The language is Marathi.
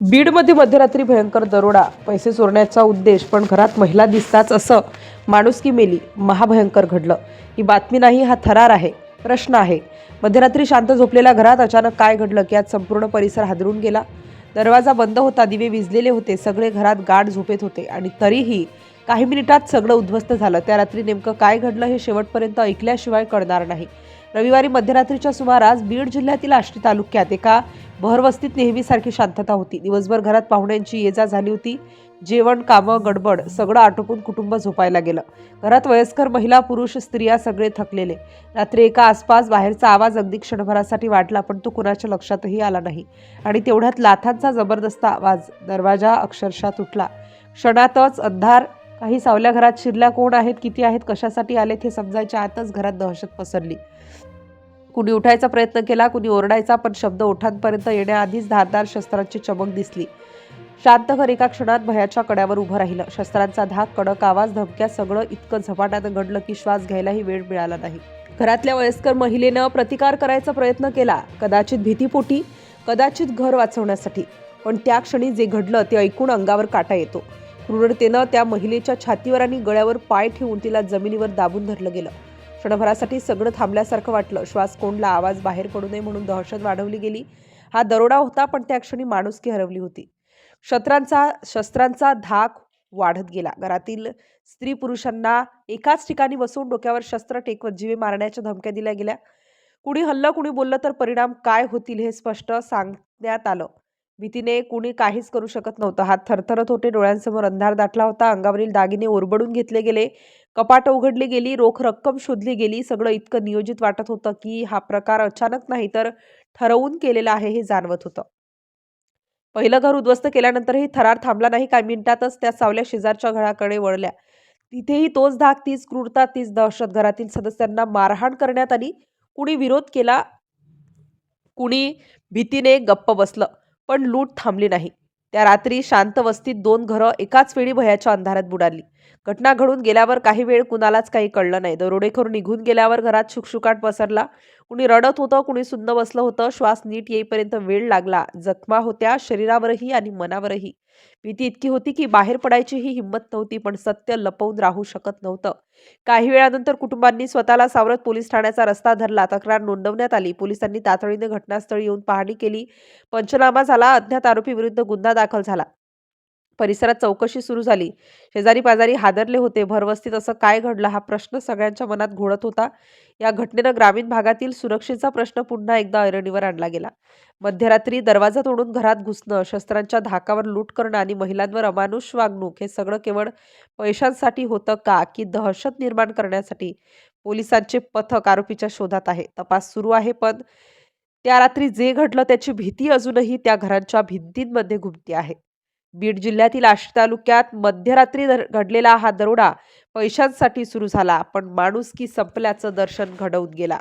बीडमध्ये मध्यरात्री भयंकर दरोडा, पैसे चोरण्याचा उद्देश पण घरात महिला दिसताच असं माणुसकी मेली, महाभयंकर घडलं. ही बातमी नाही, हा थरार आहे, प्रश्न आहे. मध्यरात्री शांत झोपलेल्या घरात अचानक काय घडलं की आज संपूर्ण परिसर हादरून गेला. दरवाजा बंद होता, दिवे विझलेले होते, सगळे घरात गाढ झोपेत होते आणि तरीही काही मिनिटात सगळं उद्ध्वस्त झालं. त्या रात्री नेमकं काय घडलं हे शेवटपर्यंत ऐकल्याशिवाय कळणार नाही. रविवारी मध्यरात्रीच्या सुमारास बीड जिल्ह्यातील आष्टी तालुक्यात एका बहरवस्तीत नेहमीसारखी शांतता होती. दिवसभर घरात पाहुण्यांची ये-जा झाली होती. जेवण, कामं, गडबड सगळं आटोपून कुटुंब झोपायला गेलं. घरात वयस्कर महिला, पुरुष, स्त्रिया सगळे थकलेले. रात्री एका आसपास बाहेरचा आवाज अगदी क्षणभरासाठी वाटला, पण तो कुणाच्या लक्षातही आला नाही. आणि तेवढ्यात लाथांचा जबरदस्त आवाज, दरवाजा अक्षरशः तुटला. क्षणातच अंधार. काही सावल्या घरात शिरल्या. कोण आहेत, किती आहेत, कशासाठी आलेत हे समजायच्या आतच घरात दहशत पसरली. कुणी उठायचा प्रयत्न केला, कुणी ओरडायचा, पण शब्द ओठांपर्यंत येण्याआधीच धारदार शस्त्रांची चमक दिसली. शांत घर एका क्षणात भयाच्या कड्यावर उभं राहिलं. शस्त्रांचा धाक, कडक आवाज, धमक्या, सगळं इतकं झपाट्यानं घडलं की श्वास घ्यायलाही वेळ मिळाला नाही. घरातल्या वयस्कर महिलेनं प्रतिकार करायचा प्रयत्न केला, कदाचित भीतीपोटी, कदाचित घर वाचवण्यासाठी. पण त्या क्षणी जे घडलं ते ऐकून अंगावर काटा येतो. क्रूरतेनं त्या महिलेच्या छातीवर आणि गळ्यावर पाय ठेवून तिला जमिनीवर दाबून धरलं गेलं. क्षणभरासाठी सगळं थांबल्यासारखं वाटलं. श्वास कोंडला, आवाज बाहेर पडू नये म्हणून दहशत वाढवली गेली. हा दरोडा होता, पण त्या क्षणी माणुसकी हरवली होती. शस्त्रांचा धाक वाढत गेला. घरातील स्त्री पुरुषांना एकाच ठिकाणी बसवून डोक्यावर शस्त्र टेकवत जीवे मारण्याच्या धमक्या दिल्या गेल्या. कुणी हल्लं, कुणी बोललं तर परिणाम काय होतील हे स्पष्ट सांगण्यात आलं. भीतीने कुणी काहीच करू शकत नव्हतं. हात थरथरत होते, डोळ्यांसमोर अंधार दाटला होता. अंगावरील दागिने ओरबडून घेतले गेले, कपाटं उघडली गेली, रोख रक्कम शोधली गेली. सगळं इतकं नियोजित वाटत होतं की हा प्रकार अचानक नाही तर ठरवून केलेला आहे हे जाणवत होतं. पहिलं घर उद्ध्वस्त केल्यानंतरही थरार थांबला नाही. काही मिनिटातच त्या सावल्या शेजारच्या घराकडे वळल्या. तिथेही तोच धाक, तीच क्रूरता, तीच दहशत. घरातील सदस्यांना मारहाण करण्यात आली. कुणी विरोध केला, कुणी भीतीने गप्प बसलं, पण लूट थांबली नाही. त्या रात्री शांत वस्तीत 2 घरं एकाच वेळी भयाच्या अंधारात बुडाली. घटना घडून गेल्यावर काही वेळ कुणालाच काही कळलं नाही. दरोडेखोर निघून गेल्यावर घरात शुकशुकाट पसरला. कुणी रडत होतं, कुणी सुन्न बसलं होतं. श्वास नीट येईपर्यंत वेळ लागला. जखमा होत्या शरीरावरही आणि मनावरही. भीती इतकी होती की बाहेर पडायचीही हिंमत नव्हती, पण सत्य लपवून राहू शकत नव्हतं. काही वेळानंतर कुटुंबांनी स्वतःला सावरत पोलीस ठाण्याचा रस्ता धरला. तक्रार नोंदवण्यात आली. पोलिसांनी तातडीने घटनास्थळी येऊन पाहणी केली. पंचनामा झाला. अज्ञात आरोपीविरुद्ध गुन्हा दाखल झाला. परिसरात चौकशी सुरू झाली. शेजारी पाजारी हादरले होते. भरवस्तीत असं काय घडलं हा प्रश्न सगळ्यांच्या मनात घोळत होता. या घटनेनं ग्रामीण भागातील सुरक्षेचा प्रश्न पुन्हा एकदा ऐरणीवर आणला गेला. मध्यरात्री दरवाजा तोडून घरात घुसणं, शस्त्रांच्या धाकावर लूट करणं आणि महिलांवर अमानुष वागणूक हे सगळं केवळ पैशांसाठी होतं का, की दहशत निर्माण करण्यासाठी? पोलिसांचे पथक आरोपीच्या शोधात आहे. तपास सुरू आहे, पण त्या रात्री जे घडलं त्याची भीती अजूनही त्या घरांच्या भिंतींमध्ये घुमती आहे. बीड जिल्ह्यातील आष्टी तालुक्यात मध्यरात्री घडलेला हा दरोडा पैशांसाठी सुरू झाला, पण माणुसकी संपल्याचं दर्शन घडवून गेला.